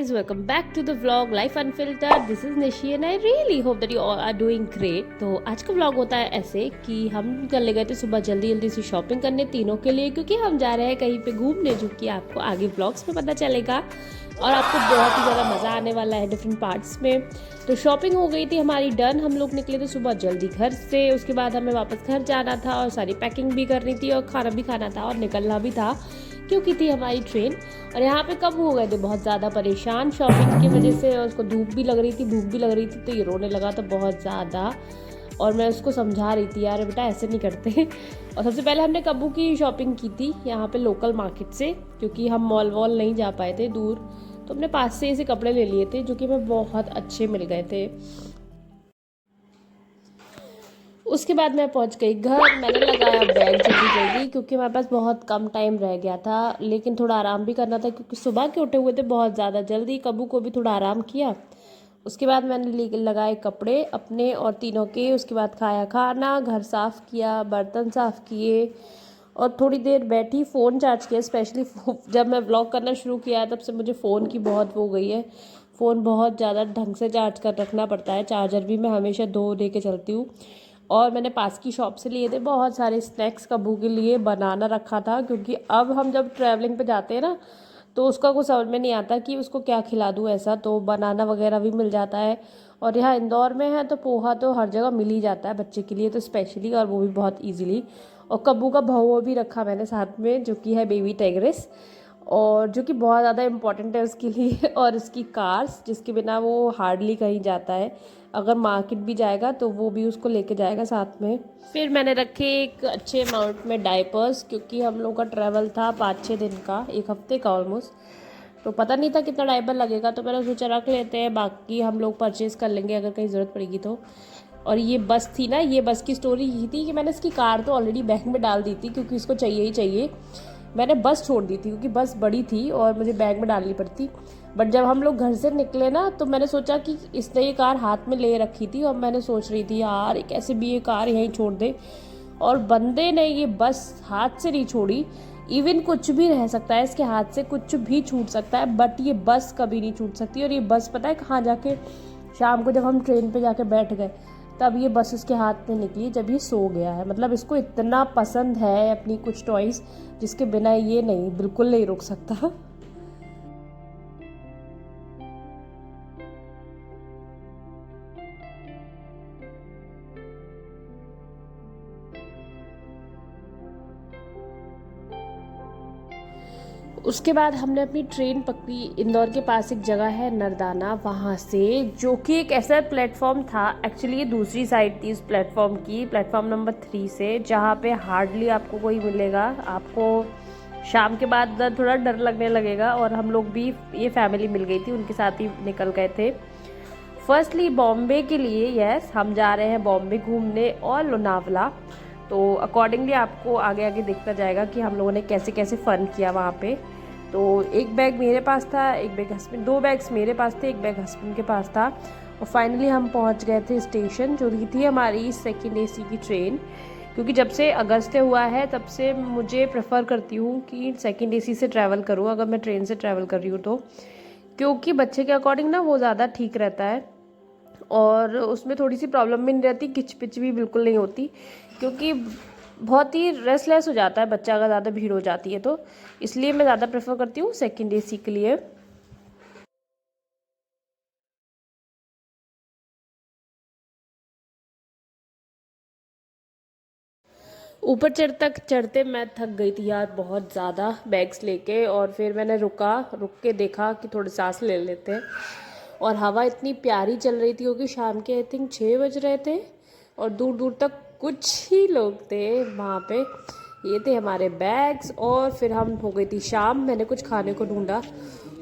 guys, welcome back to the vlog Life Unfiltered. This is Nishi and I really hope that you all are doing great. तो आज का vlog होता है ऐसे कि हम चले गए थे सुबह जल्दी से शॉपिंग करने तीनों के लिए, क्योंकि हम जा रहे हैं कहीं पे घूमने, जो कि आपको आगे व्लॉग्स में पता चलेगा और आपको बहुत ही ज़्यादा मज़ा आने वाला है डिफरेंट पार्ट्स में। तो शॉपिंग हो गई थी हमारी डन, हम लोग निकले थे सुबह जल्दी घर से। उसके बाद हमें वापस घर जाना था और सारी पैकिंग भी करनी थी और खाना भी खाना था और निकलना भी था, क्योंकि थी हमारी ट्रेन। और यहाँ पे कब हो गए थे बहुत ज़्यादा परेशान शॉपिंग की वजह से, और उसको धूप भी लग रही थी, भूख भी लग रही थी, तो ये रोने लगा था बहुत ज़्यादा। और मैं उसको समझा रही थी, यार बेटा ऐसे नहीं करते। और सबसे पहले हमने कब्बू की शॉपिंग की थी यहाँ पे लोकल मार्केट से, क्योंकि हम मॉल वॉल नहीं जा पाए थे दूर, तो हमने पास से ऐसे कपड़े ले लिए थे जो कि हमें बहुत अच्छे मिल गए थे। उसके बाद मैं पहुंच गई घर, मैंने लगाया बैग जल्दी क्योंकि हमारे पास बहुत कम टाइम रह गया था, लेकिन थोड़ा आराम भी करना था क्योंकि सुबह के उठे हुए थे बहुत ज़्यादा जल्दी। कब्बू को भी थोड़ा आराम किया। उसके बाद मैंने लगाए कपड़े अपने और तीनों के। उसके बाद खाया खाना, घर साफ़ किया, बर्तन साफ़ किए और थोड़ी देर बैठी, फ़ोन चार्ज किया। स्पेशली जब मैं व्लॉग करना शुरू किया तब से मुझे फ़ोन की बहुत वो गई है। फ़ोन बहुत ज़्यादा ढंग से चार्ज कर रखना पड़ता है, चार्जर भी मैं हमेशा 2 लेके चलती हूँ। और मैंने पास की शॉप से लिए थे बहुत सारे स्नैक्स, कब्बू के लिए बनाना रखा था, क्योंकि अब हम जब ट्रैवलिंग पे जाते हैं ना तो उसका कुछ समझ में नहीं आता कि उसको क्या खिला दूँ ऐसा, तो बनाना वगैरह भी मिल जाता है। और यहाँ इंदौर में है तो पोहा तो हर जगह मिल ही जाता है बच्चे के लिए तो स्पेशली, और वो भी बहुत ईजिली। और कब्बू का भौवा भी रखा मैंने साथ में, जो कि है बेबी टाइग्रेस, और जो कि बहुत ज़्यादा इम्पॉर्टेंट है उसके लिए। और उसकी कार्स, जिसके बिना वो हार्डली कहीं जाता है, अगर मार्केट भी जाएगा तो वो भी उसको लेके जाएगा साथ में। फिर मैंने रखे एक अच्छे अमाउंट में डायपर्स, क्योंकि हम लोग का ट्रैवल था 5-6 दिन का, 1 हफ्ते का ऑलमोस्ट, तो पता नहीं था कितना डायपर लगेगा, तो मैंने सोचा रख लेते हैं, बाकी हम लोग परचेज़ कर लेंगे अगर कहीं ज़रूरत पड़ेगी तो। और ये बस थी ना, ये बस की स्टोरी यही थी कि मैंने इसकी कार तो ऑलरेडी बैग में डाल दी थी, क्योंकि इसको चाहिए ही चाहिए। मैंने बस छोड़ दी थी क्योंकि बस बड़ी थी और मुझे बैग में डालनी पड़ती। बट जब हम लोग घर से निकले ना, तो मैंने सोचा कि इसने ये कार हाथ में ले रखी थी और मैंने सोच रही थी यार कैसे भी ये कार यहीं छोड़ दे, और बंदे ने ये बस हाथ से नहीं छोड़ी। इवन कुछ भी रह सकता है इसके हाथ से, कुछ भी छूट सकता है, बट ये बस कभी नहीं छूट सकती। और ये बस पता है कहाँ जाके, शाम को जब हम ट्रेन पे जाके बैठ गए तब ये बस उसके हाथ में निकली, जब ये सो गया है। मतलब इसको इतना पसंद है अपनी कुछ टॉयज़, जिसके बिना ये नहीं, बिल्कुल नहीं रुक सकता। उसके बाद हमने अपनी ट्रेन पकड़ी, इंदौर के पास एक जगह है नरदाना, वहाँ से, जो कि एक ऐसा प्लेटफॉर्म था, एक्चुअली ये दूसरी साइड थी इस प्लेटफॉर्म की, प्लेटफॉर्म नंबर 3 से, जहाँ पे हार्डली आपको कोई मिलेगा। आपको शाम के बाद थोड़ा डर लगने लगेगा। और हम लोग भी, ये फैमिली मिल गई थी, उनके साथ ही निकल गए थे फर्स्टली बॉम्बे के लिए। यस, हम जा रहे हैं बॉम्बे घूमने और लोनावला, तो अकॉर्डिंगली आपको आगे आगे दिखता जाएगा कि हम लोगों ने कैसे कैसे फ़न किया वहाँ पे। तो एक बैग मेरे पास था, एक बैग हस्बैंड, 2 बैग्स मेरे पास थे, एक बैग हस्बैंड के पास था। और फाइनली हम पहुँच गए थे स्टेशन, जो थी हमारी सेकेंड AC की ट्रेन, क्योंकि जब से अगस्त हुआ है तब से मुझे प्रेफर करती हूँ कि सेकेंड AC से ट्रैवल करूँ अगर मैं ट्रेन से ट्रैवल कर रही हूँ तो, क्योंकि बच्चे के अकॉर्डिंग ना वो ज़्यादा ठीक रहता है और उसमें थोड़ी सी प्रॉब्लम भी नहीं रहती, किचपिच भी बिल्कुल नहीं होती, क्योंकि बहुत ही रेस्टलेस हो जाता है बच्चा अगर ज़्यादा भीड़ हो जाती है तो। इसलिए मैं ज़्यादा प्रेफर करती हूँ सेकेंड AC के लिए। ऊपर चढ़ते मैं थक गई थी यार बहुत ज़्यादा बैग्स लेके, और फिर मैंने रुक के देखा कि थोड़ी सांस ले लेते हैं। और हवा इतनी प्यारी चल रही थी, क्योंकि शाम के आई थिंक 6 बज रहे थे और दूर दूर तक कुछ ही लोग थे वहाँ पे। ये थे हमारे बैग्स, और फिर हम हो गई थी शाम, मैंने कुछ खाने को ढूंढा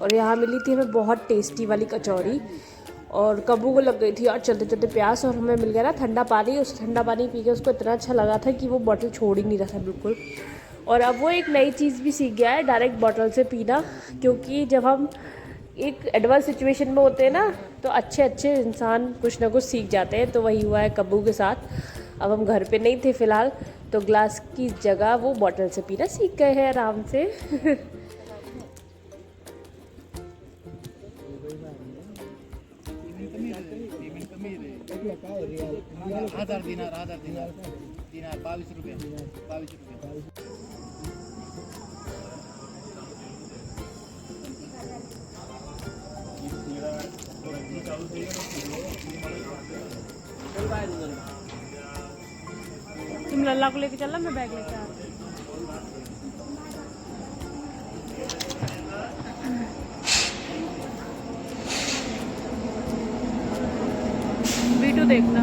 और यहाँ मिली थी हमें बहुत टेस्टी वाली कचौरी। और कब्बू को लग गई थी यार चलते चलते प्यास, और हमें मिल गया ना ठंडा पानी। उस ठंडा पानी पी के उसको इतना अच्छा लगा था कि वो बॉटल छोड़ ही नहीं रहा था बिल्कुल। और अब वो एक नई चीज़ भी सीख गया है, डायरेक्ट बॉटल से पीना, क्योंकि जब हम एक एडवर्स सिचुएशन में होते हैं ना, तो अच्छे अच्छे इंसान कुछ ना कुछ सीख जाते हैं। तो वही हुआ है कब्बू के साथ। अब हम घर पे नहीं थे फ़िलहाल, तो ग्लास की जगह वो बॉटल से पीना सीख गए हैं आराम से। आधार दिनार 22 रुपये 22 रुपये। तुम लल्ला को लेके चलना, मैं बैग लेके आ रहा हूँ। वीडियो देखना।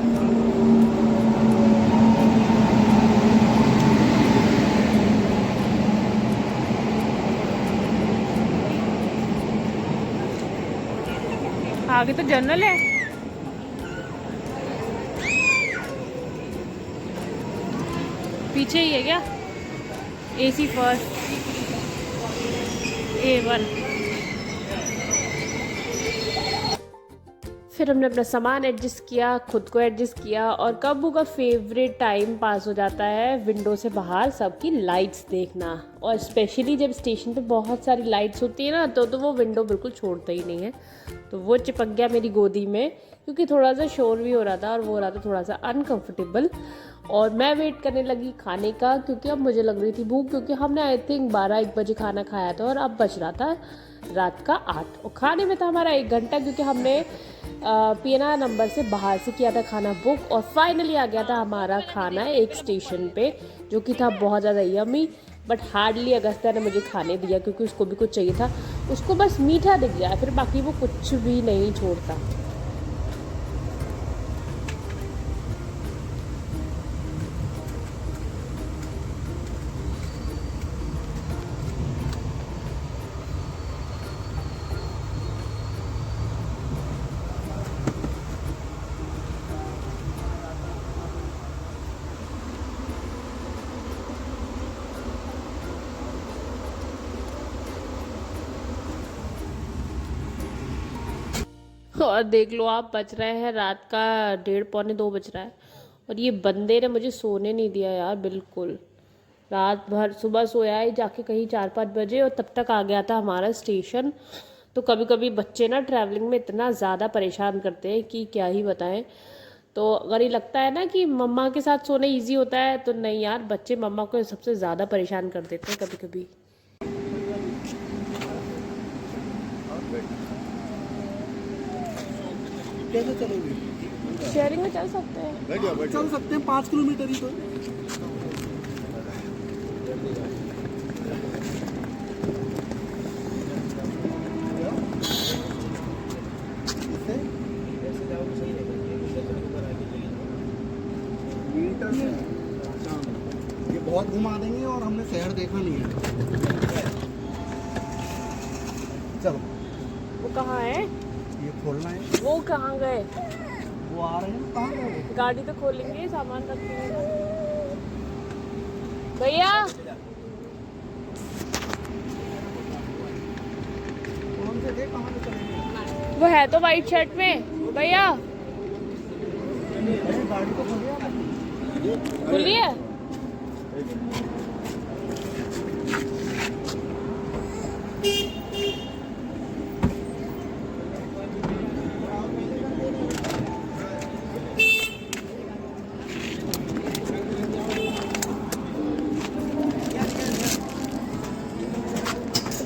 आगे तो जनरल है। पीछे ही है क्या? AC first A1। फिर हमने अपना सामान एडजस्ट किया, खुद को एडजस्ट किया, और कब्बू का फेवरेट टाइम पास हो जाता है विंडो से बाहर सबकी लाइट्स देखना। और स्पेशली जब स्टेशन पे बहुत सारी लाइट्स होती है ना, तो वो विंडो बिल्कुल छोड़ता ही नहीं है। तो वो चिपक गया मेरी गोदी में, क्योंकि थोड़ा सा शोर भी हो रहा था और वो हो रहा था थोड़ा सा अनकंफर्टेबल। और मैं वेट करने लगी खाने का, क्योंकि अब मुझे लग रही थी भूख, क्योंकि हमने आई थिंक 12-1 बजे खाना खाया था और अब बज रहा था रात का 8, और खाने में था हमारा 1 घंटा, क्योंकि हमने PNR नंबर से बाहर से किया था खाना बुक। और फाइनली आ गया था हमारा खाना एक स्टेशन पे, जो कि था बहुत ज़्यादा यम्मी। बट हार्डली अगस्त्या ने मुझे खाने दिया, क्योंकि उसको भी कुछ चाहिए था। उसको बस मीठा दिख गया, फिर बाकी वो कुछ भी नहीं छोड़ता। और देख लो आप, बज रहे हैं रात का 1:30-2 बज रहा है, और ये बंदे ने मुझे सोने नहीं दिया यार बिल्कुल। रात भर, सुबह सोया है जाके कहीं 4-5 बजे, और तब तक आ गया था हमारा स्टेशन। तो कभी कभी बच्चे ना ट्रैवलिंग में इतना ज़्यादा परेशान करते हैं कि क्या ही बताएं। तो अगर ये लगता है ना कि मम्मा के साथ सोना ईजी होता है, तो नहीं यार, बच्चे मम्मा को सबसे ज़्यादा परेशान कर देते हैं कभी कभी। कैसे चलोगे? शेयरिंग में चल सकते हैं, चल सकते हैं, 5 किलोमीटर ही तो। ये बहुत घुमा देंगे और हमने शहर देखा नहीं है। चलो। वो कहाँ है? ये खोलना है। वो कहाँ गए? वो आ रहे हैं, कहाँ गए? गाड़ी तो खोलेंगे, सामान रखेंगे ना भैया। कौन से थे, कहाँ से चलेंगे? वो है तो वाइट शर्ट में भैया। गाड़ी तो खुली है।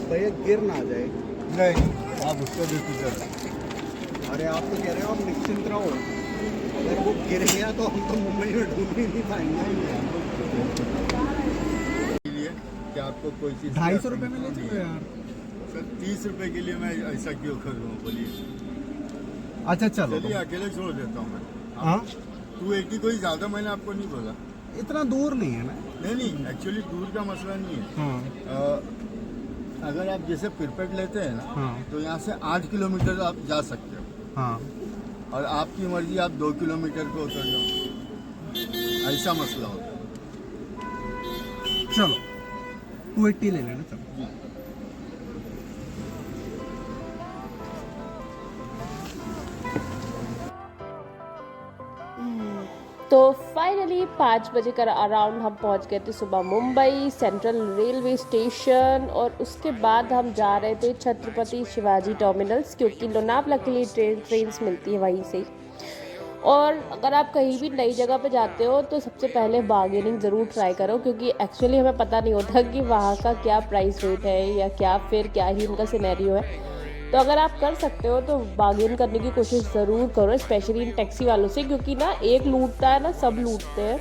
भैया गिर ना जाए। नहीं, आप उसको देखिए सर। अरे आप तो कह रहे हो आप निश्चिंत रहो, अगर वो गिर गया तो हम तो मुंबई में ढूंढ ही नहीं पाएंगे। कि आपको कोई चीज़ 250 रुपये में ले चलो यार। सर 30 रुपए के लिए मैं ऐसा क्यों करूँ, बोलिए। अच्छा चलो, चलिए अकेले छोड़ देता हूँ मैं। हाँ 280 कोई ज़्यादा मैंने आपको नहीं बोला। इतना दूर नहीं है ना। नहीं, एक्चुअली दूर का मसला नहीं है। हाँ अगर आप जैसे पिरपेट लेते हैं ना, हाँ तो यहाँ से 8 किलोमीटर आप जा सकते हो, हाँ। और आपकी मर्जी आप 2 किलोमीटर पे उतर जाओ, ऐसा मसला होता है। चलो 280 ले लेना, चलो। तो फाइनली 5 बजे का अराउंड हम पहुंच गए थे सुबह मुंबई सेंट्रल रेलवे स्टेशन। और उसके बाद हम जा रहे थे छत्रपति शिवाजी टर्मिनल्स, क्योंकि लोनावला के लिए ट्रेन्स मिलती है वहीं से। और अगर आप कहीं भी नई जगह पे जाते हो तो सबसे पहले बार्गेनिंग ज़रूर ट्राई करो, क्योंकि एक्चुअली हमें पता नहीं होता कि वहाँ का क्या प्राइस रेट है या क्या फिर क्या ही उनका सिनेरियो है। तो अगर आप कर सकते हो तो बार्गेन करने की कोशिश ज़रूर करो, स्पेशली इन टैक्सी वालों से, क्योंकि ना एक लूटता है ना सब लूटते हैं।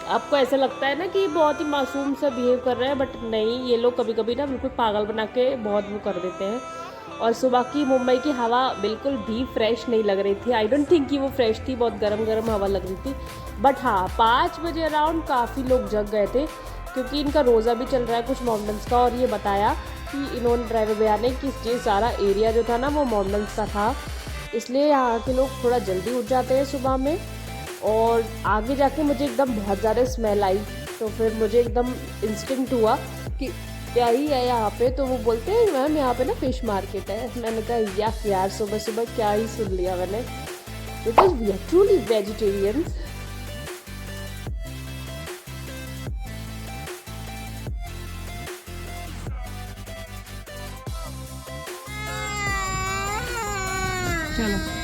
आपको ऐसा लगता है ना कि बहुत ही मासूम सा बिहेव कर रहे हैं, बट नहीं, ये लोग कभी कभी ना बिल्कुल पागल बना के बहुत वो कर देते हैं। और सुबह की मुंबई की हवा बिल्कुल भी फ्रेश नहीं लग रही थी। आई डोंट थिंक कि वो फ्रेश थी, बहुत गर्म गर्म हवा लग रही थी। बट हाँ, 5 बजे अराउंड काफ़ी लोग जग गए थे, क्योंकि इनका रोज़ा भी चल रहा है कुछ माउंटेन्स का। और ये बताया कि इन्होंने ड्राइवर भैया ने कि ये सारा एरिया जो था ना वो माउंटेन्स का था, इसलिए यहाँ के लोग थोड़ा जल्दी उठ जाते हैं सुबह में। और आगे जाके मुझे एकदम बहुत ज़्यादा स्मेल आई, तो फिर मुझे एकदम इंस्टिंक्ट हुआ कि क्या ही है यहाँ पे। तो वो बोलते हैं मैम यहाँ पे ना फिश मार्केट है। मैंने कहा यार सुबह सुबह क्या ही सुन लिया मैंने, because we are truly vegetarians. चलो